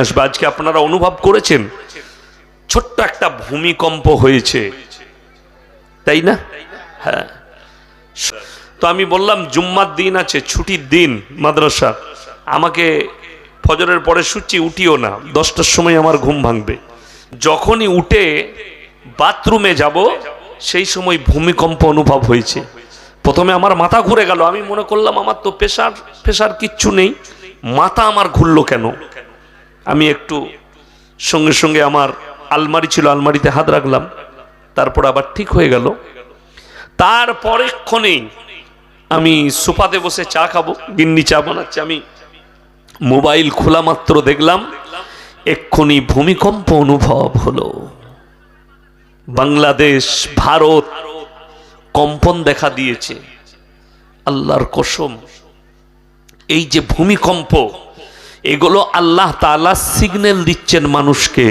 আসবে। আজকে আপনারা অনুভব করেছেন ছোট্ট একটা ভূমিকম্প হয়েছে, তাই না? হ্যাঁ। তো আমি বললাম জুম্মার দিন আছে, ছুটির দিন মাদ্রাসা, আমাকে ফজরের পরে শুচ্ছি, উঠিও না, 10টার সময় আমার ঘুম ভাঙবে। যখনই উঠে বাথরুমে যাব সেই সময় ভূমিকম্প অনুভব হয়েছে। প্রথমে আমার মাথা ঘুরে গেল, আমি মনে করলাম আমার তো প্রেশার কিচ্ছু নেই, মাথা আমার ঘুরলো কেন। আমি একটু সঙ্গে সঙ্গে আমার আলমারি ছিল, আলমারিতে হাত রাখলাম, তারপর আবার ঠিক হয়ে গেল। তারপরেক্ষণেই আমি সোফাতে বসে চা খাবো, গিন্নি চা বানাচ্ছে, আমি মোবাইল খোলা মাত্র দেখলাম এক্ষুনি ভূমিকম্প অনুভব হলো। বাংলাদেশ, ভারত কম্পন দেখা দিয়েছে। আল্লাহর কসম, এই যে ভূমিকম্প, এগুলো আল্লাহ তাআলা সিগন্যাল দিচ্ছেন মানুষকে।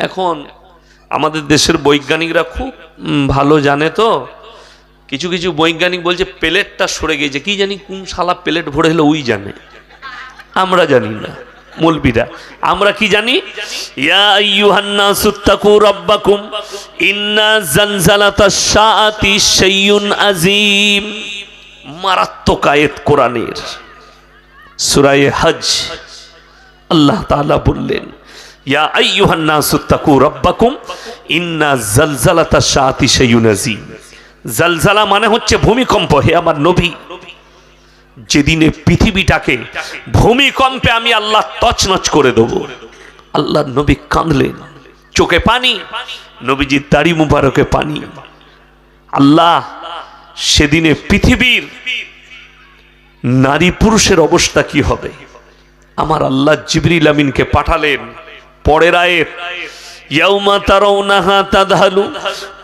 এখন আমাদের দেশের বৈজ্ঞানিকরা খুব ভালো জানে, তো কিছু কিছু বৈজ্ঞানিক বলছে প্লেটটা সরে গেছে, কি জানি কোন শালা প্লেট ভরে হলো ওই জানে, আমরা জানি না। মৌলবীরা আমরা কি জানি, ইয়া আইয়ুহান নাসু তাকু রাব্বাকুম ইন্না জালজালাতাশ শাআতি শাইউন আযীম। মারাত্মক আয়াত কোরআনের, সূরা হজ। আল্লাহ তাআলা বললেন ইয়া আইয়ুহান নাসু তাকু রাব্বাকুম ইন্না জালজালাতাশ শাআতি শাইউন আযীম। জালজালা মানে হচ্ছে ভূমিকম্প। হে আমার নবী, যেদিনে পৃথিবীটাকে ভূমিকম্পে আমি আল্লাহ তছনছ করে দেব। আল্লাহর নবী কাঁদলেন, চোখে পানি, নবীজির দাড়ি মুবারকে পানি। আল্লাহ সেদিনে পৃথিবীর নারী পুরুষের অবস্থা কি হবে। আমার আল্লাহ জিবরিল আমিনকে পাঠালেন। পরের আয়াত, ইয়াউমা তারাউনাহা তাযহালু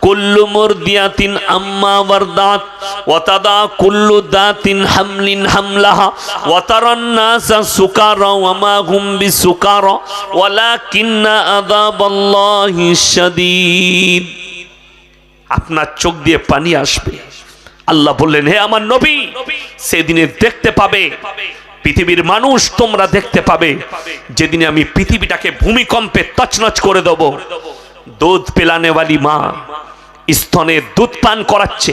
কুল্লু মুরদিয়াতিন আম্মা ওয়ারদাত ওয়া তাদা কুল্লু দাতিন হামলিন হামলাহা ওয়া তারান নাসা সুকারা ওয়া মা হুম বিসুকারা ওয়ালাকিন্না আযাবাল্লাহি শাদীদ। আপনার চোখ দিয়ে পানি আসবে। আল্লাহ বললেন, হে আমার নবী, সেদিনে দেখতে পাবে, পৃথিবীর মানুষ তোমরা দেখতে পাবে যেদিনে আমি পৃথিবীটাকে ভূমিকম্পে তছনছ করে দেব। দুধ পেলানেওয়ালি মা স্তনে দুধ পান করাচ্ছে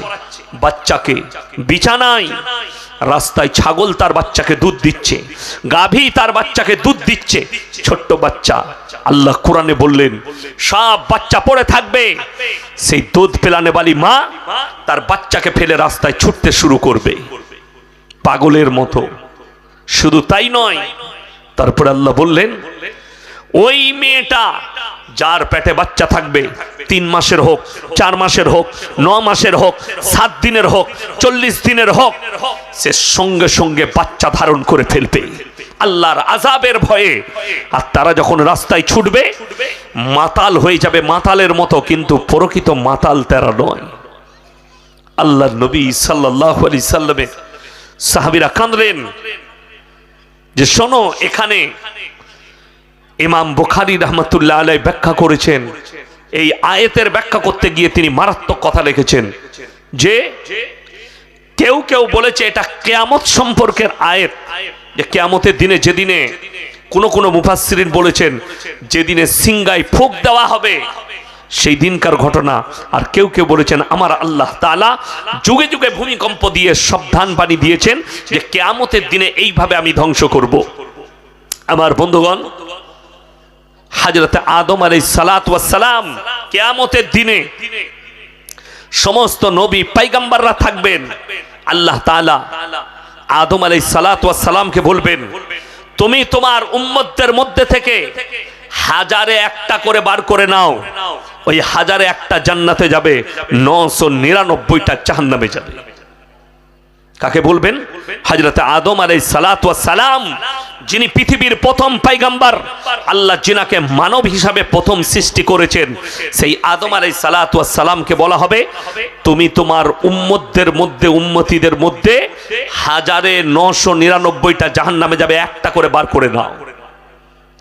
বাচ্চাকে, বিছানায়, রাস্তায় ছাগল তার বাচ্চাকে দুধ দিচ্ছে, গাভী তার বাচ্চাকে দুধ দিচ্ছে, ছোট্ট বাচ্চা। আল্লাহ কোরআনে বললেন সব বাচ্চা পড়ে থাকবে। সেই দুধ পেলানেওয়ালি মা তার বাচ্চাকে ফেলে রাস্তায় ছুটতে শুরু করবে পাগলের মতো। শুধু তাই নয়, তারপর আল্লাহ বললেন ওই মেয়েটা যার পেটে বাচ্চা থাকবে, 3 মাসের হোক, 4 মাসের হোক, 9 মাসের হোক, 7 দিনের হোক, 40 দিনের হোক, সে সঙ্গে সঙ্গে বাচ্চা ধারণ করে ফেলবে আল্লাহর আযাবের ভয়ে। আর তারা যখন রাস্তায় ছুটবে মাতাল হয়ে যাবে, মাতালের মতো, কিন্তু প্রকৃত মাতাল তারা নয়। আল্লাহর নবী সাল্লাল্লাহু আলাইহি সাল্লামের সাহাবীরা কাঁদলেন যে শোনো, এখানে ইমাম বুখারী রাহমাতুল্লাহ আলাইহি ব্যাখ্যা করেছেন, এই আয়াতের ব্যাখ্যা করতে গিয়ে তিনি মারাত্মক কথা লিখেছেন যে কেউ কেউ বলেছে এটা কিয়ামত সম্পর্কের আয়াত, যে কিয়ামতের দিনে, যেদিনে কোন মুফাসসিরিন বলেছেন যেদিনে সিংগায় ফুঁক দেওয়া হবে সেই দিনকার ঘটনা। আর কেউ কেউ বলেছেন আমার আল্লাহ তাআলা যুগে যুগে ভূমিকম্প দিয়ে সাবধান বাণী দিয়েছেন যে কিয়ামতের দিনে এইভাবে আমি ধ্বংস করব। আমার বন্ধুগণ, হযরত আদম আলাইহিস সালাতু ওয়াস সালাম কিয়ামতের দিনে সমস্ত নবী পয়গম্বররা থাকবেন। আল্লাহ তাআলা আদম আলাইহিস সালাতু ওয়াস সালামকে বলবেন তুমি তোমার উম্মতদের মধ্যে থেকে 1000-এ 1টা করে বার করে নাও, ওই 1000-এ 1টা জান্নাতে যাবে, 999টা জাহান্নামে যাবে। কাকে বলবেন? হযরত আদম আলাইহিস সালাতু ওয়াস সালাম, যিনি পৃথিবীর প্রথম পয়গম্বর, আল্লাহ যিনাকে মানব হিসাবে প্রথম সৃষ্টি করেছেন, সেই আদম আলাইহিস সালাতু ওয়াস সালামকে বলা হবে তুমি তোমার উম্মতদের মধ্যে, উম্মতিদের মধ্যে 1000-এ 999টা জাহান্নামে যাবে, 1টা করে বার করে নাও,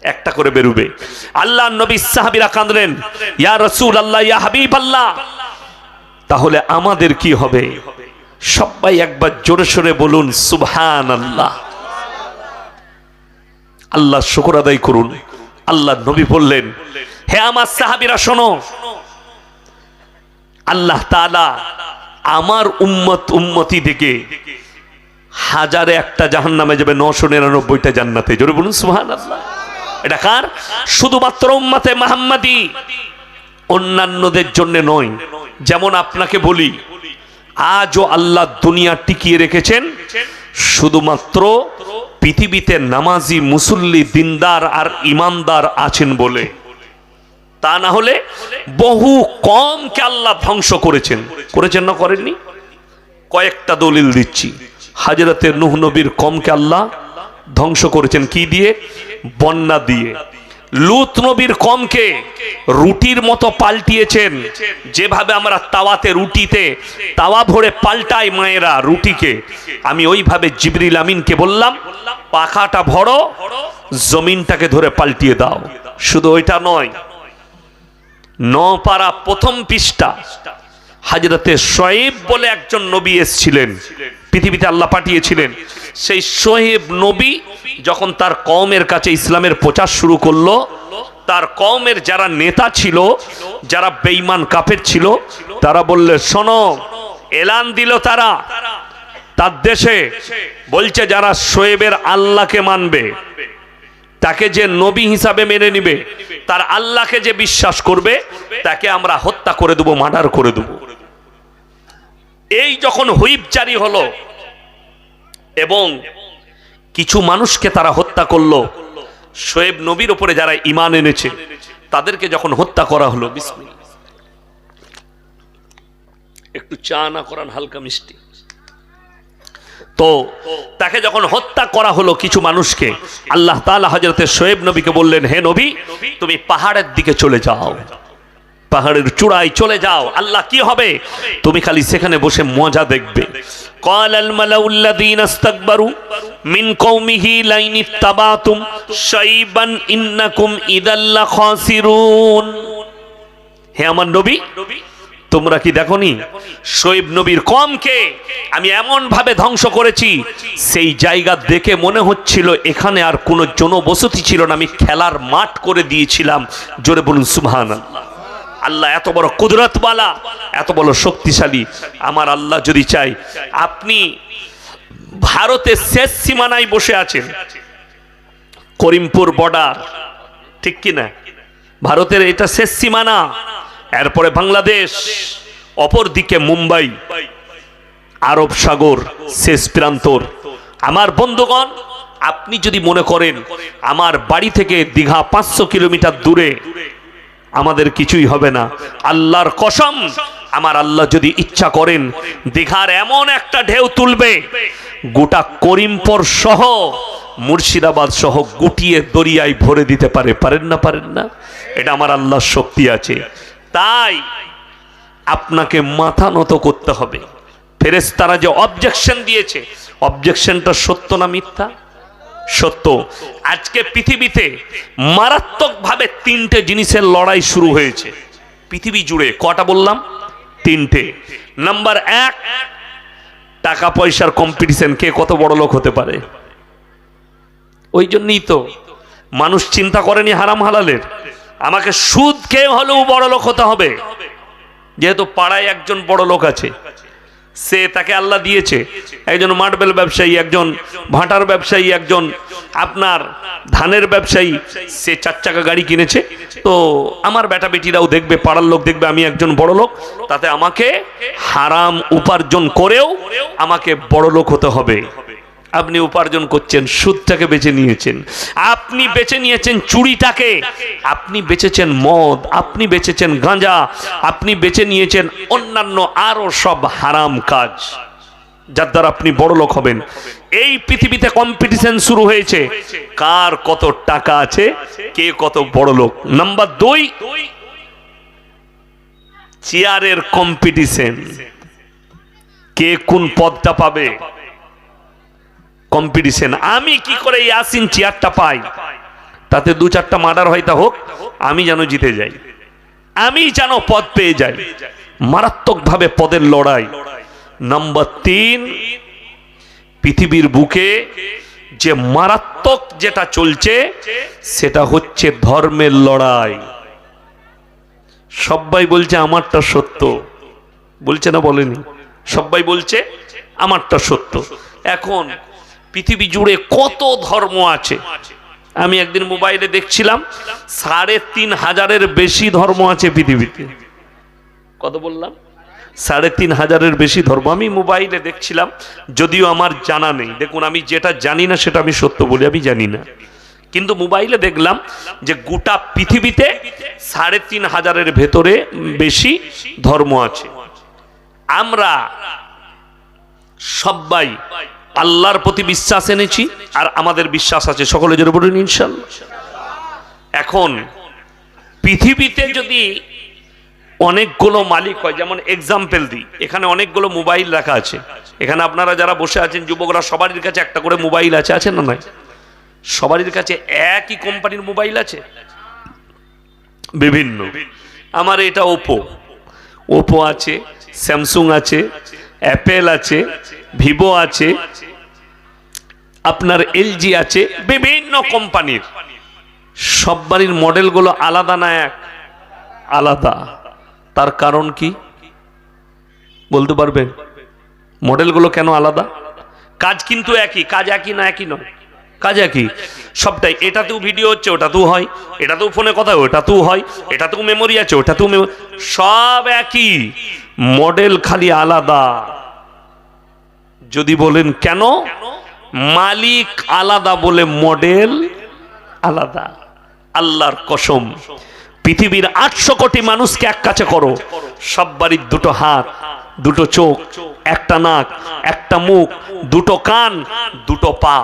1টা করে বেরোবে। আল্লাহর নবী সাহাবীরা কাঁদলেন, ইয়া রাসূলুল্লাহ, ইয়া হাবিবাল্লাহ, তাহলে আমাদের কি হবে? সবাই একবার জোরে সোরে বলুন সুবহানাল্লাহ। আল্লাহ শুকর আদায় করুন। আল্লাহ নবী বললেন, হে আমার সাহাবীরা শোনো, আল্লাহ তাআলা আমার উম্মতি থেকে হাজারে একটা জাহান্নামে যাবে, 999টা জান্নাতে। জোরে বলুন সুবহানাল্লাহ। এটা কার? শুধুমাত্র উম্মতে মুহাম্মাদি, অন্যান্যদের জন্য নয়। যেমন আপনাকে বলি, আজও আল্লাহ দুনিয়া টিকিয়ে রেখেছেন শুধুমাত্র পৃথিবীতে নামাজি, মুসল্লি, দিনদার আর ইমানদার আছেন বলে। তা না হলে বহু কমকে আল্লাহ ধ্বংস করেছেন। করেছেন না করেননি? কয়েকটা দলিল দিচ্ছি। হযরতে নূহ নবীর কমকে আল্লাহ ধ্বংস করেছেন কি দিয়ে? বন্যা দিয়ে। লূত নবীর কমকে রুটির মতো পাল্টিয়েছেন, যেভাবে আমরা তাওয়াতে রুটিতে তাওয়া ভরে পাল্টাই মায়েরা রুটিকে, আমি ওইভাবে জিবরিল আমিনকে বললাম, পাখাটা ভরো, জমিনটাকে ধরে পাল্টিয়ে দাও। শুধু ওইটা নয়, 9 পারা প্রথম পৃষ্ঠা, হযরতে শুআয়ব বলে একজন নবী এসেছিলেন, পৃথিবীতে আল্লাহ পাঠিয়েছিলেন। সেই শুআয়ব নবী যখন তার কওমের কাছে ইসলামের প্রচার শুরু করলো, তার কওমের যারা নেতা ছিল, যারা বেঈমান কাফের ছিল, তারা বললে, শোনো, এলান দিল তারা তার দেশে, বলছে যারা শুআয়বের আল্লাহকে মানবে, তাকে যে নবী হিসাবে মেনে নিবে, তার আল্লাহকে যে বিশ্বাস করবে, তাকে আমরা হত্যা করে দেব, মার্ডার করে দেব। এই যখন হুইপ জারি হলো এবং কিছু মানুষকে তারা হত্যা করলো, শুআয়ব নবীর উপরে যারা ঈমান এনেছে তাদেরকে যখন হত্যা করা হলো, বিসমিল্লাহ, একটু চা না করান, হালকা মিষ্টি। তো তাকে যখন হত্যা করা হলো কিছু মানুষকে, আল্লাহ তাআলা হযরতে শুআয়ব নবীকে বললেন, হে নবী, তুমি পাহাড়ের দিকে চলে যাও, পাহাড়ের চূড়ায় চলে যাও। আল্লাহ কি হবে? তুমি খালি সেখানে বসে মজা দেখবে। ক্বালাল মালাউল্লাযীনা ইসতাকবারু মিন কওমিহি লাইন ইত্তাবাতুম শাইবান ইন্নাকুম ইযাল লাখাসিরুন। হে আমার নবী, তোমরা কি দেখোনি শুআয়ব নবীর কওমকে আমি এমন ভাবে ধ্বংস করেছি, সেই জায়গা দেখে মনে হচ্ছিল এখানে আর কোনো জনবসতি ছিল না, আমি খেলার মাঠ করে দিয়েছিলাম। জোরে বলুন সুবহানাল্লাহ। আল্লাহ এত বড় কুদরতওয়ালা, এত বড় শক্তিশালী। আমার আল্লাহ যদি চাই, আপনি ভারতের শেষ সীমানায় বসে আছেন, করিমপুর বর্ডার, ঠিক কিনা? ভারতের এটা শেষ সীমানা, এরপরে বাংলাদেশ, অপর দিকে মুম্বাই, আরব সাগর শেষ প্রান্তর। আমার বন্ধুগণ, আপনি যদি মনে করেন আমার বাড়ি থেকে দীঘা 500 কিলোমিটার দূরে, আমাদের কিছুই হবে না, আল্লাহর কসম, আমার আল্লাহ যদি ইচ্ছা করেন দীঘার এমন একটা ঢেউ তুলবে, গোটা করিমপুর সহ মুর্শিদাবাদ সহ গুটিয়ে দরিয়ায় ভরে দিতে পারে। পারেন না? পারেন না? এটা আমার আল্লাহর শক্তি আছে। তাই আপনাকে মাথা নত করতে হবে। ফেরেশতারা যে অবজেকশন দিয়েছে, অবজেকশনটা সত্য না মিথ্যা? সত্য। আজকে পৃথিবীতে মারাত্মকভাবে 3টে জিনিসের লড়াই শুরু হয়েছে পৃথিবী জুড়ে। কটা বললাম? 3টে। নাম্বার 1, টাকা পয়সার কম্পিটিশন, কে কত বড় লোক হতে পারে। ওই জন্যই তো মানুষ চিন্তা করেনি হারাম হালালের, আমাকে সুদ খেয়ে হলেও বড় লোক হতে হবে। যেহেতু পাড়ায় একজন বড় লোক আছে, সে তাকে আল্লাহ দিয়েছে, একজন মার্বেল ব্যবসায়ী, একজন ভাটার ব্যবসায়ী, একজন আপনার ধানের ব্যবসায়ী, সে 4 চাকা গাড়ি কিনেছে। তো আমার বেটা বেটিরাও দেখবে, পাড়ার লোক দেখবে আমি একজন বড় লোক, তাতে আমাকে হারাম উপার্জন করেও আমাকে বড় লোক হতে হবে। আপনি উপার্জন করছেন, সুদটাকে বেছে নিয়েছেন, আপনি বেছে নিয়েছেন চুরিটাকে, আপনি বেচেছেন মদ, আপনি বেচেছেন গাঁজা, আপনি বেছে নিয়েছেন অন্যান্য আরো সব হারাম কাজ, যার দ্বারা আপনি বড় লোক হবেন। এই পৃথিবীতে কম্পিটিশন শুরু হয়েছে, কার কত টাকা আছে, কে কত বড় লোক। নাম্বার 2, চেয়ারের কম্পিটিশন, কে কোন পদটা পাবে, কম্পিটিশন। আমি কি করে ইয়াসিন চেয়ারটা পাই, তাতে 2-4টা মার্ডার হয়, তা হোক, আমি যেন জিতে যাই, আমি যেন পদ পেয়ে যাই। মারাত্মকভাবে পদের লড়াই। নাম্বার 3, পৃথিবীর বুকে যে মারাত্মক যেটা চলছে সেটা হচ্ছে ধর্মের লড়াই। সবাই বলছে আমারটা সত্য, বলছে না বলেনি? সবাই বলছে আমারটা সত্য। এখন পৃথিবী জুড়ে কত ধর্ম আছে। আমি একদিন মোবাইলে দেখছিলাম ৩৫০০-এর বেশি ধর্ম আছে পৃথিবীতে। কত বললাম? ৩৫০০-এর বেশি ধর্ম আমি মোবাইলে দেখছিলাম, যদিও আমার জানা নেই। দেখুন, আমি যেটা জানি না সেটা আমি সত্য বলি, আমি জানি না, কিন্তু মোবাইলে দেখলাম যে গোটা পৃথিবীতে ৩৫০০-এর ভেতরে বেশি ধর্ম আছে। আমরা সবাই আল্লাহর প্রতি বিশ্বাস এনেছি, আর আমাদের বিশ্বাস আছে, সকলে জোরে বলুন ইনশাআল্লাহ। এখন পৃথিবীতে যদি অনেকগুলো মালিক হয়, যেমন এক্সাম্পল দিই, এখানে অনেকগুলো মোবাইল রাখা আছে। এখানে আপনারা যারা বসে আছেন যুবকরা, সবারই কাছে একটা করে মোবাইল আছে, আছে না নয়? সবারই কাছে একই কোম্পানির মোবাইল আছে, বিভিন্ন। আমার এটা ওপো আছে, স্যামসুং আছে, অ্যাপেল আছে, ভিভো আছে, আপনার এলজি আছে, বিভিন্ন কোম্পানির। সববারই মডেলগুলো আলাদা না এক? আলাদা। তার কারণ কি বলতে পারবেন? মডেলগুলো কেন আলাদা? কাজ কিন্তু একই। কাজ একই না একই নয়? কাজ একই সবটাই। এটাতেও ভিডিও হচ্ছে, ওটাতেও হয়, এটাতেও ফোনে কথা, ওটাতেও হয়, এটাতেও মেমোরি আছে, ওটাতেও সব একই, মডেল খালি আলাদা। যদি বলেন কেন? মালিক আলাদা বলে মডেল আলাদা। আল্লাহর কসম, পৃথিবীর ৮০০ কোটি মানুষকে এক কাছে করো, সব বাড়ির দুটো হাত, দুটো চোখ, একটা নাক, একটা মুখ, দুটো কান, দুটো পা,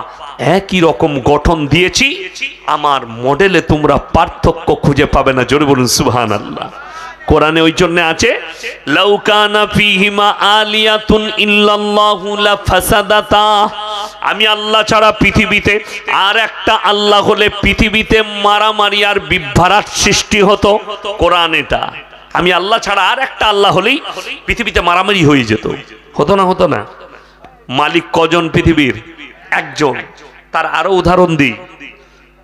একই রকম গঠন দিয়েছি, আমার মডেলে তোমরা পার্থক্য খুঁজে পাবে না। জোরে বলুন সুবহানাল্লাহ। কোরআনে ওই জন্য আছে, লাউ কানা ফীহিমা আলিয়াতুন ইল্লাল্লাহু লাফাসাদাতা। আমি আল্লাহ ছাড়া পৃথিবীতে আর একটা আল্লাহ হলে পৃথিবীতে মারামারি আর বিভ্রাট সৃষ্টি হতো। কোরআন এটা। আমি আল্লাহ ছাড়া আর একটা আল্লাহ হলেই পৃথিবীতে মারামারি হয়ে যেত। হতো না? হতো না? মালিক কজন পৃথিবীর? একজন। তার আরো উদাহরণ দিই,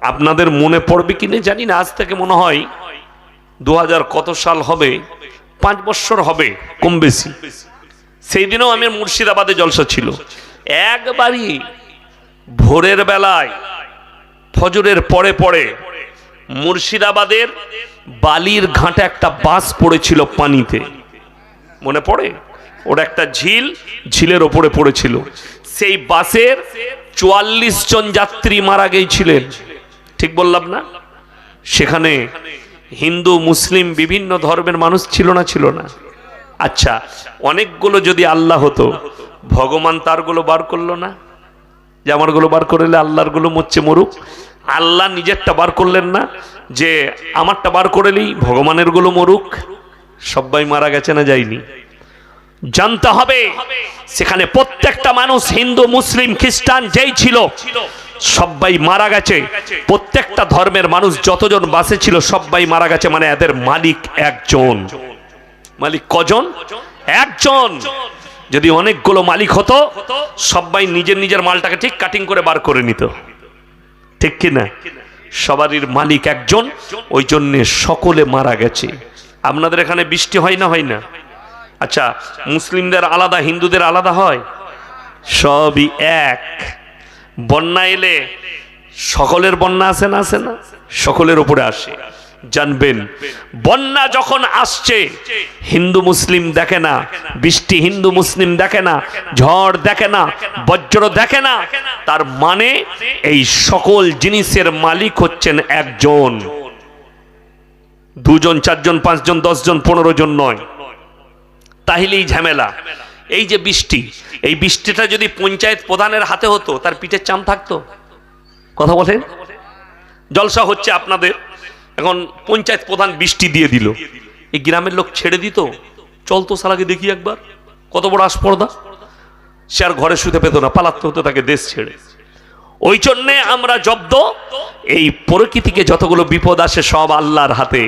আপনাদের মনে পড়বে কিনা জানি না। আজ থেকে মনে হয় 2000 কত সাল হবে, 5 বছর হবে কম বেশি। সেই দিনও আমি মুর্শিদাবাদে জলসা ছিল। একবারই ভোরের বেলায় ফজরের পরে পরে মুর্শিদাবাদের বালির ঘাটে একটা বাস পড়েছিল পানিতে, মনে পড়ে? ওটা একটা ঝিলের ওপরে পড়েছিল। সেই বাসের 44 জন যাত্রী মারা গিয়েছিলেন। ঠিক বললাম না? সেখানে হিন্দু মুসলিম বিভিন্ন ধর্মের মানুষ ছিল না? ছিল না? আচ্ছা, অনেকগুলো যদি আল্লাহ হতো, ভগবান তারগুলো বার করলো না? যে আমারগুলো বার করলে আল্লাহরগুলো মরছে মরুক। আল্লাহ নিজেরটা বার করলেন না, যে আমারটা বার করলেই ভগবানের গুলো মরুক? সবাই মারা গেছে না যায়নি? জানতে হবে সেখানে প্রত্যেকটা মানুষ, হিন্দু মুসলিম খ্রিস্টান যেই ছিল, সবাই মারা গেছে। প্রত্যেকটা ধর্মের মানুষ যতজন বাসে ছিল সবাই মারা গেছে। মানে এদের মালিক একজন। মালিক কজন? একজন। যদি অনেকগুলো মালিক হতো, সবাই নিজের নিজের মালটাকে ঠিক কাটিং করে বার করে নিত। ঠিক কিনা? সবারই মালিক একজন, ওই জন্য সকলে মারা গেছে। আপনাদের এখানে বৃষ্টি হয় না? হয় না? আচ্ছা, মুসলিমদের আলাদা, হিন্দুদের আলাদা হয়? সবই এক। বন্যা এলে সকলের বন্যা আসে না? আসে না? সকলের উপরে আসে। জানবেন, বন্যা যখন আসছে হিন্দু মুসলিম দেখে না, বৃষ্টি হিন্দু মুসলিম দেখে না, ঝড় দেখে না, বজ্র দেখে না। তার মানে এই সকল জিনিসের মালিক হচ্ছেন একজন। 2 জন 4 জন 5 জন 10 জন 15 জন নয়। তাহলেই ঝামেলা। এই যে বৃষ্টি, এই বৃষ্টিটা যদি পঞ্চায়েত প্রধানের হাতে হতো, তার পিঠের চাম থাকতো? কথা বলেন। জলসা হচ্ছে আপনাদের, এখন পঞ্চায়েত প্রধান বৃষ্টি দিয়ে দিল, এই গ্রামের লোক ছেড়ে দিত? চলতো সালাকে দেখি একবার, কত বড় আসপর্দা। সে আর ঘরে শুতে পেত না, পালাতে হতো তাকে দেশ ছেড়ে। ওই জন্যে আমরা জব্দ, এই প্রকৃতিকে যতগুলো বিপদ আসে সব আল্লাহর হাতে।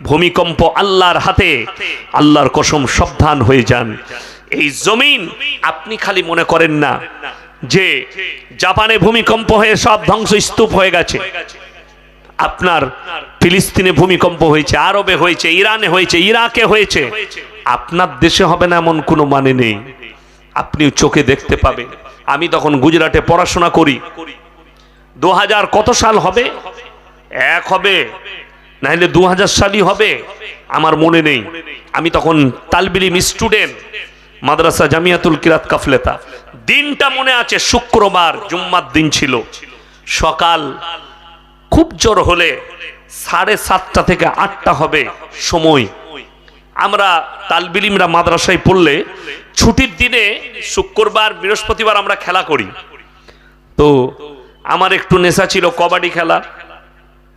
ভূমিকম্প আল্লাহর হাতে। আল্লাহর কসম, সাবধান হয়ে যান। এই জমিন আপনি খালি মনে করেন না যে জাপানে ভূমিকম্প হয়ে সব ধ্বংসস্তূপ হয়ে গেছে, আপনার ফিলিস্তিনে ভূমিকম্প হয়েছে, আরবে হয়েছে, ইরানে হয়েছে, ইরাকে হয়েছে, আপনার দেশে হবে না এমন কোনো মানে নেই। আপনিও চোখে দেখতে পাবেন। আমি তখন গুজরাটে পড়াশোনা করি, 2000 কত সাল হবে, এক হবে না হলে 2000 সালই হবে, আমার মনে নেই। আমি তখন তালবিলিম স্টুডেন্ট, মাদ্রাসা জামিয়াতুল কিরাত কাফলেতা। দিনটা মনে আছে, শুক্রবার, জুম্মার দিন ছিল। সকাল খুব জোর হলে 7:30 থেকে 8টা হবে সময়। আমরা তালবিলিমরা মাদ্রাসায় পড়লে ছুটির দিনে শুক্রবার বৃহস্পতিবার আমরা খেলা করি। তো আমার একটু নেশা ছিল কবাডি খেলা,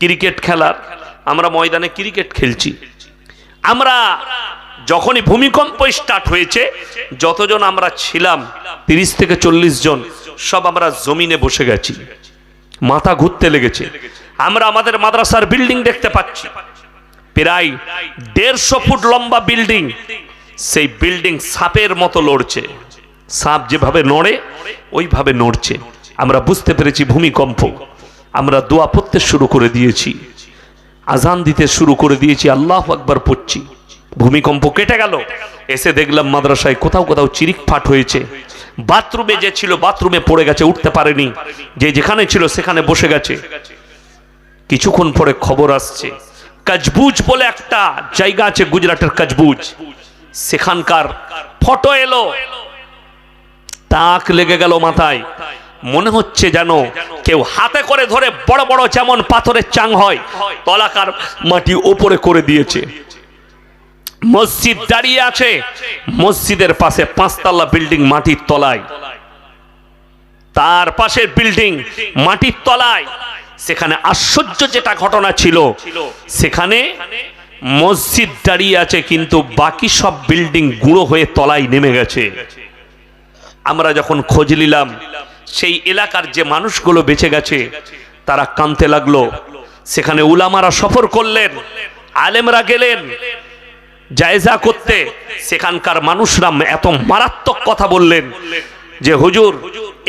ক্রিকেট খেলার। আমরা ময়দানে ক্রিকেট খেলছি। আমরা যখনই ভূমিকম্প স্টার্ট হয়েছে, যতজন আমরা ছিলাম 30 থেকে 40 জন, সব আমরা জমিনে বসে গেছি, মাথা ঘুরতে লেগেছে। আমরা আমাদের মাদ্রাসার বিল্ডিং দেখতে পাচ্ছি, প্রায় 150 ফুট লম্বা বিল্ডিং। সেই বিল্ডিং সাপের মতো লড়ছে, সাপ যেভাবে নড়ে ওইভাবে নড়ছে। আমরা বুঝতে পেরেছি ভূমিকম্প। আমরা দোয়া পড়তে শুরু করে দিয়েছি, আজান দিতে শুরু করে দিয়েছি, আল্লাহু আকবার পড়ছি। ভূমিকম্প কেটে গেল। এসে দেখলাম মাদ্রাসায় কোথাও কোথাও চিরিক ফাট হয়েছে। বাথরুমে যে ছিল বাথরুমে পড়ে গেছে, উঠতে পারেনি। যে যেখানে ছিল সেখানে বসে গেছে। কিছুক্ষণ পরে খবর আসছে, কচবুজ বলে একটা জায়গা আছে গুজরাটের, কচবুজ, সেখানকার ফটো এলো। তাক লেগে গেল মাথায়। মনে হচ্ছে যেন কেউ হাতে করে ধরে বড় বড় যেমন পাথরের চাং হয়, তলাকার মাটি ওপরে করে দিয়েছে। মসজিদ দাঁড়িয়ে আছে, মসজিদের পাশে 5 তলা বিল্ডিং মাটির তলায়, তার পাশের বিল্ডিং মাটির তলায়। সেখানে আশ্চর্য যেটা ঘটনা ছিল, সেখানে মসজিদ দাঁড়িয়ে আছে কিন্তু বাকি সব বিল্ডিং গুঁড়ো হয়ে তলায় নেমে গেছে। আমরা যখন খোঁজ নিলাম, সেই এলাকার যে মানুষগুলো বেঁচে গেছে তারা কাঁদতে লাগলো। সেখানে উলামারা সফর করলেন, আলেমরা গেলেন জায়জা করতে। সেখানকার মানুষরা এত মারাত্মক কথা বললেন যে হুজুর,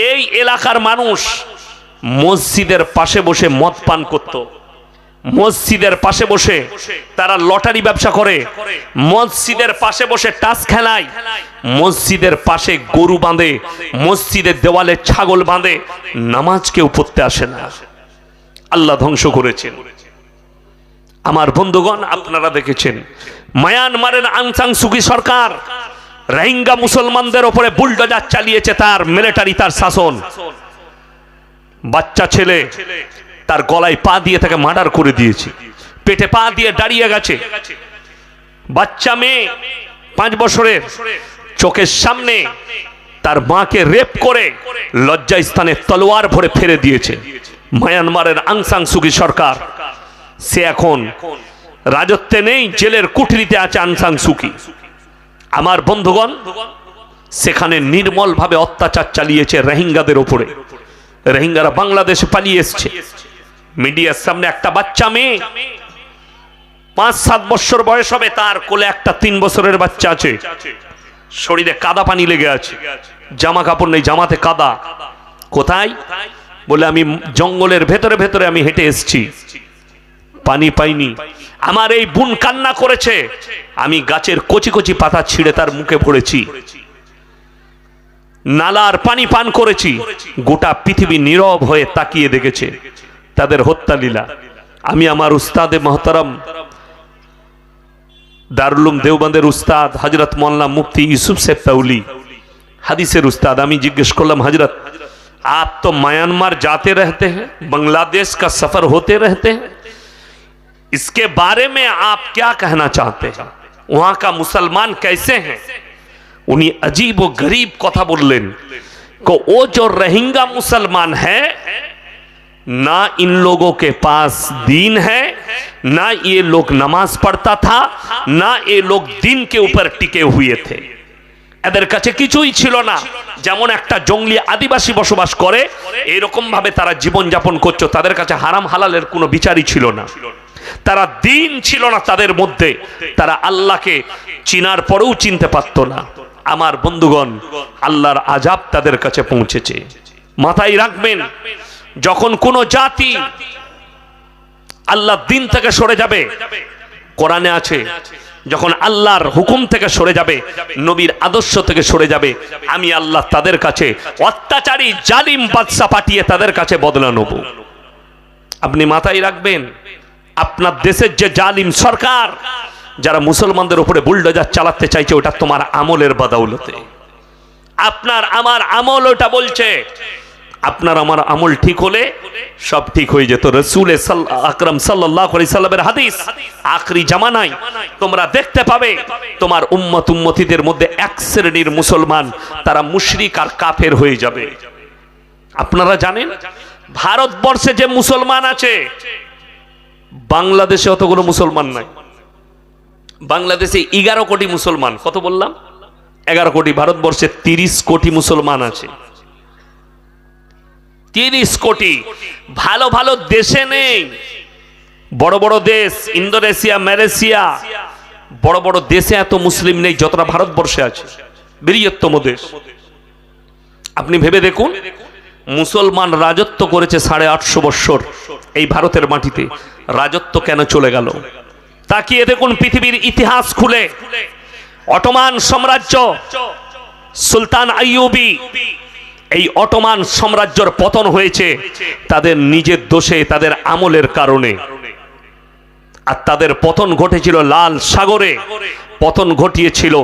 এই এলাকার মানুষ মসজিদের পাশে বসে মদ পান করত, মসজিদের পাশে বসে তারা লটারি ব্যবসা করে, মসজিদের পাশে বসে টাস খেলায়, মসজিদের পাশে গরু বাঁধে, মসজিদের দেওয়ালে ছাগল বাঁধে, নামাজ কেউ পড়তে আসে না। আল্লাহ ধ্বংস করেছেন। আমার বন্ধুগণ, আপনারা দেখেছেন মায়ানমারের আং সান সুকি সরকার রোহিঙ্গা মুসলমানদের উপরে বুলডোজার চালিয়েছে, তার মিলিটারি, তার শাসন। বাচ্চা ছেলে তার গলায় পা দিয়ে তাকে মার্ডার করে দিয়েছে, পেটে পা দিয়ে দাঁড়িয়ে গেছে। বাচ্চা মেয়ে 5 বছরের, চোখের সামনে তার মাকে রেপ করে লজ্জা স্থানে তলোয়ার ভরে ফেলে দিয়েছে মায়ানমারের আং সান সুকি সরকার। সে এখন রাজত্বে নেই, জেলের কুঠরিতে আছে আং সান সুকি। আমার বন্ধুগণ, সেখানে নির্মল ভাবে অত্যাচার চালিয়েছে রোহিঙ্গাদের উপরে। রোহিঙ্গারা বাংলাদেশে পালিয়ে এসছে। মিডিয়ার সামনে একটা বাচ্চা মেয়ে, 5-7 বছর বয়স হবে, তার কোলে একটা 3 বছরের বাচ্চা আছে। শরীরে কাদা পানি লেগে আছে, জামা কাপড় নেই, জামাতে কাদা। কোথায়? বলে আমি জঙ্গলের ভেতরে ভেতরে আমি হেঁটে এসছি, পানি পাইনি। আমার এই বোন কান্না করেছে, আমি গাছের কচি কচি পাতা ছিঁড়ে তার মুখে পড়েছি, নালার পানি পান করেছি। গোটা পৃথিবী নীরব হয়ে তাকিয়ে দেখেছে তাদের হত্যা লীলা। আমি আমার উস্তাদে মহতারাম দারুল উলুম দেওবন্দের উস্তাদ হযরত মাওলানা মুফতি ইউসুফ সাহেব তাউলি, হাদিসের উস্তাদ, আমি জিজ্ঞেস করলাম, হযরত आप तो म्यांमार जाते रहते हैं, बांग्लादेश का सफर होते रहते हैं, इसके बारे में आप क्या कहना चाहते हैं? वहां का मुसलमान कैसे हैं? उन्हीं अजीब व गरीब कथा बोलें को वो जो रोहिंगा मुसलमान है, ना इन लोगों के पास दीन है, ना ये लोग नमाज पढ़ता था, ना ये लोग दीन के ऊपर टिके हुए थे। এদের কাছে কিছুই ছিল না, যেমন একটা জঙ্গলি আদিবাসী বসবাস করে এরকম ভাবে তারা জীবন যাপন করছে। তাদের কাছে হারাম হালালের কোনো বিচারই ছিল না, তারা দিন ছিল না তাদের মধ্যে, তারা আল্লাহকে চিনার পরেও চিনতে পারত না। আমার বন্ধুগণ, আল্লাহর আযাব তাদের কাছে পৌঁছেছে। মাথায় রাখবেন, যখন কোন জাতি আল্লাহর দ্বীন থেকে সরে যাবে, কোরআনে আছে, যখন আল্লাহর হুকুম থেকে সরে যাবে, নবীর আদর্শ থেকে সরে যাবে, আমি আল্লাহ তাদের কাছে অত্যাচারী জালিম বাদশা পাঠিয়ে তাদের কাছে বদলা নেব। আপনি মাথায় রাখবেন, আপনার দেশের যে জালিম সরকার যারা মুসলমানদের উপরে বুলডোজার চালাতে চাইছে, ওটা তোমার আমলের বদৌলতে। আপনার আমার আমল ওটা বলছে। আপনার আমার আমল ঠিক হলে সব ঠিক হয়ে যেত। রাসূল আকরাম সাল্লাল্লাহু আলাইহি সাল্লামের হাদিস, আখরি জামানায় তোমরা দেখতে পাবে তোমার উম্মত উম্মতিদের মধ্যে এক শ্রেণীর মুসলমান, তারা মুশরিক আর কাফের হয়ে যাবে। আপনারা জানেন ভারতবর্ষে যে মুসলমান আছে, বাংলাদেশে অতগুলো মুসলমান নাই। বাংলাদেশে 11 কোটি মুসলমান। কত বললাম? 11 কোটি। ভারতবর্ষে 30 কোটি মুসলমান আছে। 30 কোটি। ভালো ভালো দেশে নেই, বড় বড় দেশ, ইন্দোনেশিয়া, মালয়েশিয়া, বড় বড় দেশে এত মুসলিম নেই যতটা ভারতবর্ষে আছে, বৃহত্তম দেশ। আপনি ভেবে দেখুন, মুসলমান রাজত্ব করেছে 850 বছর এই ভারতের মাটিতে। রাজত্ব কেন চলে গেল? তাকিয়ে দেখুন পৃথিবীর ইতিহাস খুলে। অটোমান সাম্রাজ্য, সুলতান আইয়ুবী, এই অটোমান সাম্রাজ্যের পতন হয়েছে তাদের নিজের দোষে, তাদের আমলের কারণে। আর তাদের পতন ঘটেছিল লাল সাগরে, পতন ঘটিয়েছিল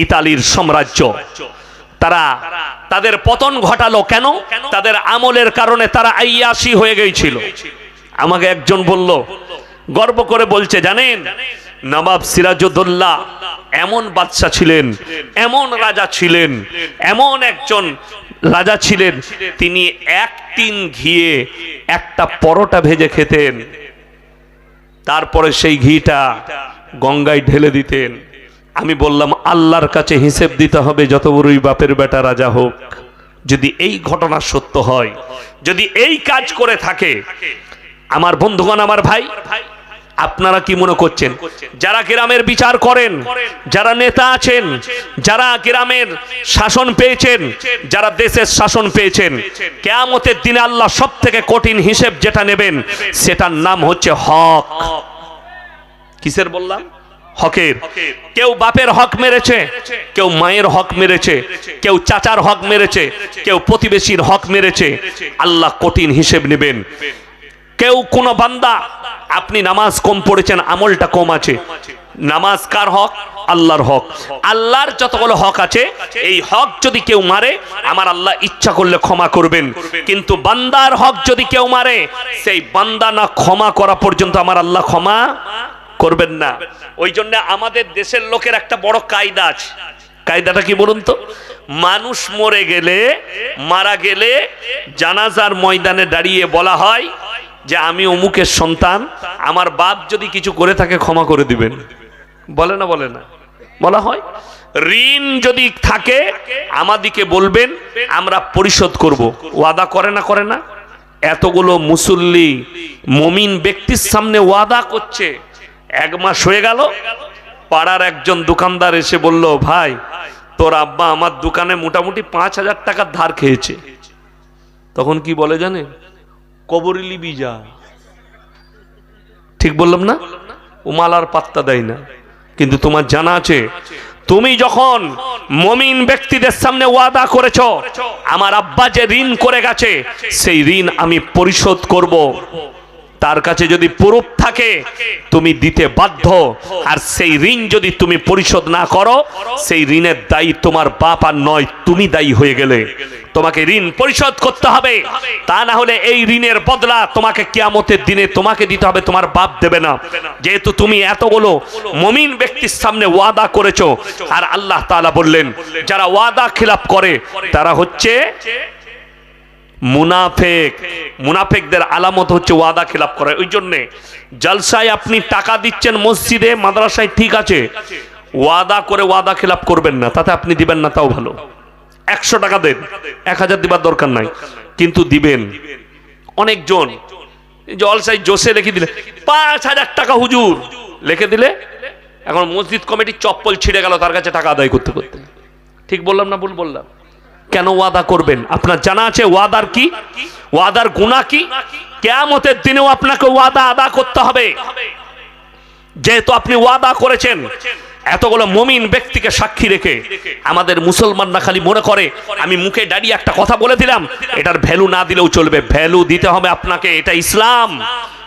ইতালির সাম্রাজ্য। তাদের পতন ঘটালো কেন? তাদের আমলের কারণে। তারা আইয়াসি হয়ে গিয়েছিল। আমাকে একজন বলল, গর্ব করে বলছে, জানেন নবাব সিরাজউদ্দৌলা এমন বাদশা ছিলেন, এমন রাজা ছিলেন, এমন একজন রাজা ছিলেন, তিনি এক টিন ঘিয়ে একটা পরোটা ভেজে খেতেন, তারপরে সেই ঘিটা গঙ্গায় ঢেলে দিতেন। আমি বললাম, আল্লাহর কাছে হিসেব দিতে হবে, যত বড়ই বাপের বেটা রাজা হোক। যদি এই ঘটনা সত্য হয়, যদি এই কাজ করে থাকে, আমার বন্ধুগণ, আমার ভাই, আপনারা কি মনে করছেন যারা গ্রামের বিচার করেন, যারা নেতা আছেন, যারা গ্রামের শাসন পেয়েছেন, যারা দেশের শাসন পেয়েছেন, কিয়ামতের দিনে আল্লাহ সবথেকে কঠিন হিসেব যেটা নেবেন, সেটার নাম হচ্ছে হক। কিসের বললাম? হকের। কেউ বাপের হক মেরেছে, কেউ মায়ের হক মেরেছে, কেউ চাচার হক মেরেছে, কেউ প্রতিবেশীর হক মেরেছে, আল্লাহ কঠিন হিসেব নেবেন। কেউ কোন বান্দা, আপনি নামাজ কম পড়েছেন, আমলটা কম আছে, নামাজ কার হক? আল্লাহর হক। আল্লাহর যতগুলো হক আছে, এই হক যদি কেউ মারে, আমার আল্লাহ ইচ্ছা করলে ক্ষমা করবেন। কিন্তু বান্দার হক যদি কেউ মারে, সেই বান্দা না ক্ষমা করা পর্যন্ত আমার আল্লাহ ক্ষমা করবেন না। ওই জন্য আমাদের দেশের লোকের একটা বড় কায়দা আছে। কায়দাটা কি বলুন তো? মানুষ মরে গেলে, মারা গেলে জানাজার ময়দানে দাঁড়িয়ে বলা হয় যে আমি অমুকের সন্তান, আমার বাপ যদি কিছু করে থাকে ক্ষমা করে দিবেন। বলে না? বলে না? বলা হয়। ঋণ যদি থাকে আমাদিকে বলবেন, আমরা পরিশোধ করব। ওয়াদা করে না? করে না? এতগুলো মুসল্লি মুমিন ব্যক্তির সামনে ওয়াদা করছে। 1 মাস হয়ে গেল, পাড়ার একজন দোকানদার এসে বলল, ভাই তোর আব্বা আমার দোকানে মোটামুটি 5,000 টাকা ধার খেয়েছে। তখন কি বলে জানে? কবরিলি বিজা। ঠিক বললাম না? ও মালার পাত্তা দেয় না। কিন্তু তোমার জানা আছে, তুমি যখন মুমিন ব্যক্তিদের সামনে ওয়াদা করেছো, আমার আব্বা যে ঋণ করে গেছে সেই ঋণ আমি পরিশোধ করব, তার কাছে যদি প্রুফ থাকে তুমি দিতে বাধ্য। আর সেই ঋণ যদি তুমি পরিশোধ না করো, সেই ঋণের দায়ী তোমার বাপ আর নয়, তুমি দায়ী হয়ে গেলে। তোমাকে ঋণ পরিশোধ করতে হবে, তা না হলে এই ঋণের বদলা তোমাকে কিয়ামতের দিনে তোমাকে দিতে হবে, তোমার বাপ দেবে না। যেহেতু তুমি এতগুলো মুমিন ব্যক্তির সামনে ওয়াদা করেছো। আর আল্লাহ তাআলা বললেন, যারা ওয়াদা খিলাফ করে তারা হচ্ছে মুনাফেক। মুনাফেকদের আলামত হচ্ছে ওয়াদা খিলাফ করে। ওই জন্যে জলসায় আপনি টাকা দিচ্ছেন, মসজিদে মাদ্রাসায়, ঠিক আছে, ওয়াদা করে ওয়াদা খিলাফ করবেন না। তাতে আপনি দিবেন না, তাও ভালো। 100 টাকা দেন, 1000 দিবার দরকার নাই, কিন্তু দিবেন। অনেকজন জলসায় জোসে লিখে দিলে 5000 টাকা হুজুর লিখে দিলে, এখন মসজিদ কমিটির চপ্পল ছিঁড়ে গেল তার কাছে টাকা আদায় করতে করতে। ঠিক বললাম না ভুল বললাম? কেন ওয়াদা করবেন? আপনার জানা আছে ওয়াদার কি, ওয়াদার গুনাহ কি? কিয়ামতের দিনেও আপনাকে ওয়াদা আদা করতে হবে। যেহেতু আপনি ওয়াদা করেছেন, এতগুলো মুমিন ব্যক্তিকে সাক্ষী রেখে আমাদের মুসলমানরা খালি মনে করে আমি মুখে দাঁড়িয়ে একটা কথা বলে দিলাম, এটার ভ্যালু না দিলেও চলবে। ভ্যালু দিতে হবে আপনাকে। এটা ইসলাম,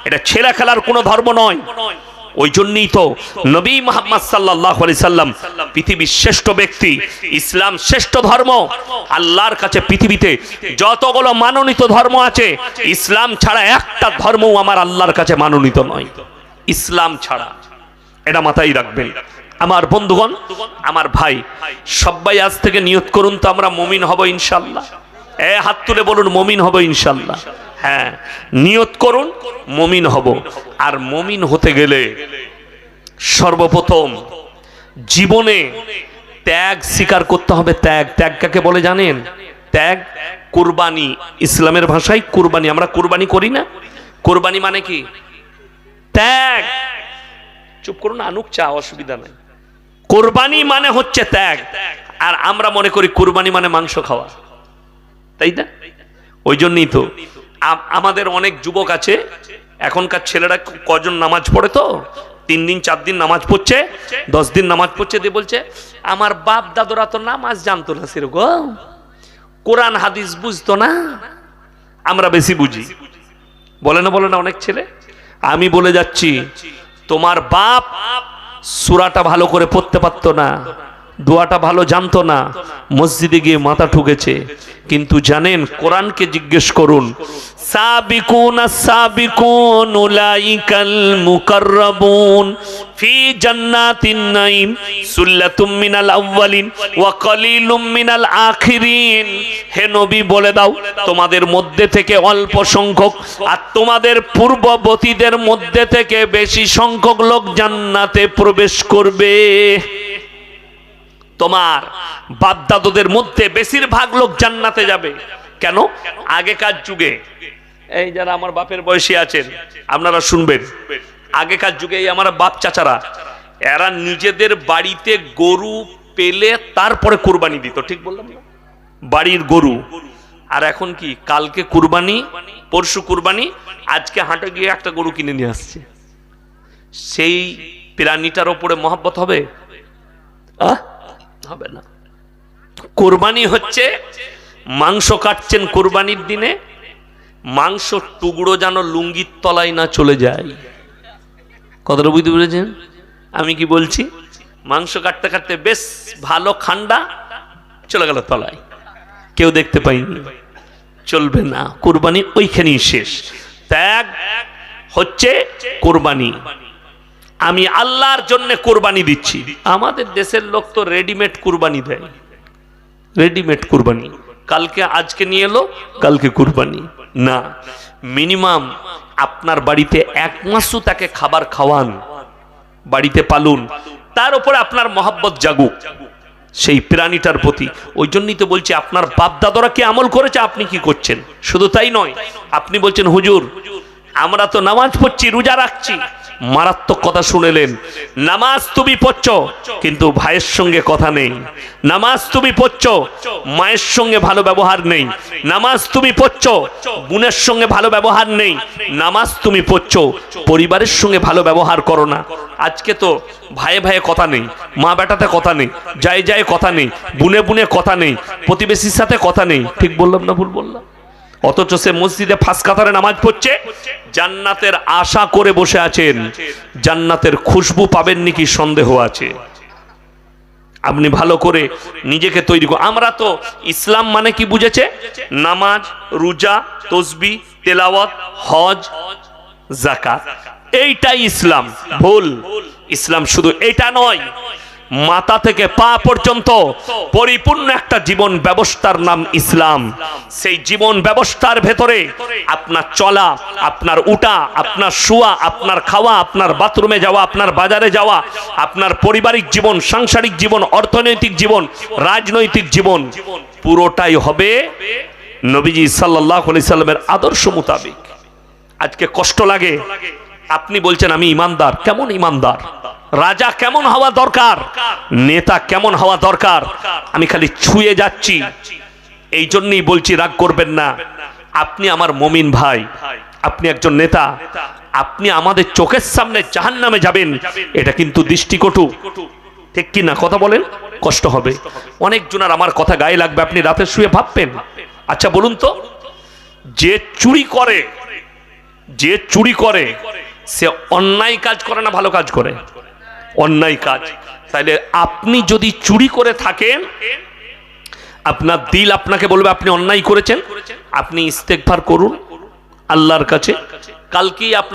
এটা ছেলে খেলার কোনো ধর্ম নয়। ওই জন্যই তো নবী মুহাম্মদ সাল্লাল্লাহু আলাইহি সাল্লাম পৃথিবীর শ্রেষ্ঠ ব্যক্তি, ইসলাম শ্রেষ্ঠ ধর্ম। আল্লাহর কাছে পৃথিবীতে যতগুলো মানোনীত ধর্ম আছে, ইসলাম ছাড়া একটা ধর্মও আমার আল্লাহর কাছে মানোনীত নয়, ইসলাম ছাড়া। এটা মাথায় রাখবেন আমার বন্ধুগণ, আমার ভাই। সবাই আজ থেকে নিয়ত করুন তো আমরা মুমিন হব ইনশাআল্লাহ। হাত তুলে বলুন মুমিন হব ইনশাআল্লাহ। হ্যাঁ, নিয়ত করুন মুমিন হব। আর মুমিন হতে গেলে সর্বপ্রথম জীবনে ত্যাগ স্বীকার করতে হবে। ত্যাগ, ত্যাগ কাকে বলে জানেন? ত্যাগ কুরবানি, ইসলামের ভাষায় কুরবানি। আমরা কুরবানি করি না? কুরবানি মানে কি? ত্যাগ। চুপ করুন, আনুক চা, অসুবিধা নাই। কুরবানি মানে হচ্ছে ত্যাগ। আর আমরা মনে করি কুরবানি মানে মাংস খাওয়া, তাই না? ওই জন্যই তো আমাদের অনেক যুবক আছে, এখনকার ছেলেরা কজন নামাজ পড়ে তো 3 দিন 4 দিন নামাজ পড়ছে, 10 দিন নামাজ পড়ছে, দিয়ে বলছে আমার বাপ দাদুরা তো নামাজ জানতো না, সেরকম কোরআন হাদিস বুঝতো না, আমরা বেশি বুঝি। বলে না, বলে না অনেক ছেলে। আমি বলে যাচ্ছি, তোমার বাপ সূরাটা ভালো করে পড়তে পারতো না, দোয়াটা ভালো জানতো না, মসজিদে গিয়ে মাথা ঠুকেছে। কিন্তু জানেন, কোরআনকে জিজ্ঞেস করুন, সাবিকুনা সাবিকুন উলাইকাল মুকাররাবুন ফি জান্নাতিন নাঈম সুল্লাতুম মিনাল আউয়ালিন ওয়া কলিলুম মিনাল আখিরিন। হে নবী বলে দাও, তোমাদের মধ্যে থেকে অল্প সংখ্যক আর তোমাদের পূর্ববর্তীদের মধ্যে থেকে বেশি সংখ্যক লোক জান্নাতে প্রবেশ করবে। তোমার বাপ-দাদুদের মধ্যে বেশিরভাগ লোক জান্নাতে যাবে। কেন? আগেকার যুগে, এই যারা আমার বাপের বয়সী আছেন আপনারা শুনবেন, আগেকার যুগে এই আমার বাপ চাচারা, এরা নিজেদের বাড়িতে গরু পেলে তারপরে কুরবানি দিত। ঠিক বললাম না? বাড়ির গরু। আর এখন কি, কালকে কুরবানি, পরশু কুরবানি, আজকে হাটে গিয়ে একটা গরু কিনে নিয়ে আসছে। সেই প্রাণীটার উপরে মহব্বত হবে? হবে না। কুরবানি হচ্ছে মাংস কাটছেন কুরবানির দিনে, মাংস টুকরো যেন লুঙ্গির তলায় না চলে যায়। কথাটা বুঝতে পেরেছেন আমি কি বলছি? মাংস কাটতে কাটতে বেশ ভালো খান্ডা চলে গেল তলায়, কেউ দেখতে পাইনি, চলবে না। কুরবানি ওইখানেই শেষ। ত্যাগ হচ্ছে কুরবানি। আমি আল্লাহর জন্য কুরবানি দিচ্ছি। আমাদের দেশের লোক তো রেডিমেড কুরবানি দেয়, রেডিমেড কুরবানি, কালকে আজকে নিয়ে এলো, কালকে কুরবানি না। মিনিমাম আপনার বাড়িতে 1 মাসও তাকে খাবার খাওয়ান, বাড়িতে পালুন, তার উপরে আপনার মহব্বত জাগুক সেই প্রাণীটার প্রতি। ওই জন্যই তো বলছি, আপনার বাপ দাদারা কি আমল করেছে, আপনি কি করছেন? শুধু তাই নয়, আপনি বলছেন হুজুর আমরা তো নামাজ পড়ছি, রোজা রাখছি। মারাত্মক কথা শুনেলেন। নামাজ তুমি পড়ছো কিন্তু ভাইয়ের সঙ্গে কথা নেই, নামাজ তুমি পড়ছো মায়ের সঙ্গে ভালো ব্যবহার নেই, নামাজ তুমি পড়ছো বোনের সঙ্গে ভালো ব্যবহার নেই, নামাজ তুমি পড়ছো পরিবারের সঙ্গে ভালো ব্যবহার করো না। আজকে তো ভাইয়ে ভাইয়ে কথা নেই, মা বেটাতে কথা নেই, যায় যায় কথা নেই, বুনে বুনে কথা নেই, প্রতিবেশীর সাথে কথা নেই। ঠিক বললাম না ভুল বললাম? অথচ সে মসজিদে 5 কাতারে নামাজ পড়ছে, জান্নাতের আশা করে বসে আছেন, জান্নাতের খুশবু পাবেন নাকি সন্দেহ আছে। আপনি ভালো করে নিজেকে তৈরি করুন। আমরা তো ইসলাম মানে কি বুঝেছে? নামাজ, রোজা, তসবিহ, তেলাওয়াত, হজ, যাকাত, এইটাই ইসলাম। ভুল। ইসলাম শুধু এটা নয়, মাথা থেকে পা পর্যন্ত পরিপূর্ণ একটা জীবন ব্যবস্থার নাম ইসলাম। সেই জীবন ব্যবস্থার ভেতরে আপনার চলা, আপনার উঠা, আপনার শোয়া, আপনার খাওয়া, আপনার বাথরুমে যাওয়া, আপনার বাজারে যাওয়া, আপনার পারিবারিক জীবন, সাংসারিক জীবন, অর্থনৈতিক জীবন, রাজনৈতিক জীবন, পুরোটাই হবে নবীজি সাল্লাল্লাহু আলাইহি সাল্লামের আদর্শ মোতাবেক। আজকে কষ্ট লাগে, আপনি বলছেন আমি ইমানদার। কেমন ইমানদার? রাজা কেমন হওয়া দরকার, নেতা কেমন হওয়া দরকার, আমি খালি ছুঁয়ে যাচ্ছি। এই জন্যই বলছি, রাগ করবেন না। আপনি আমার মুমিন ভাই, আপনি একজন নেতা, আপনি আমাদের চোখের সামনে জাহান্নামে যাবেন, এটা কিন্তু দৃষ্টিকটু, ঠিক কি না? কথা বলেন, কষ্ট হবে অনেক জনের। আমার কথা গায়ে লাগবে, আপনি রাতে শুয়ে ভাববেন। আচ্ছা বলুন তো, যে চুরি করে, যে চুরি করে সে অন্যায় কাজ করে না ভালো কাজ করে? অন্যায় কাজ। তাহলে আপনি যদি চুরি করে থাকেন, আপনার দিল আপনাকে বলবে আপনি অন্যায় করেছেন, আপনি ইস্তেগফার করুন আল্লাহর কাছে। কালকেই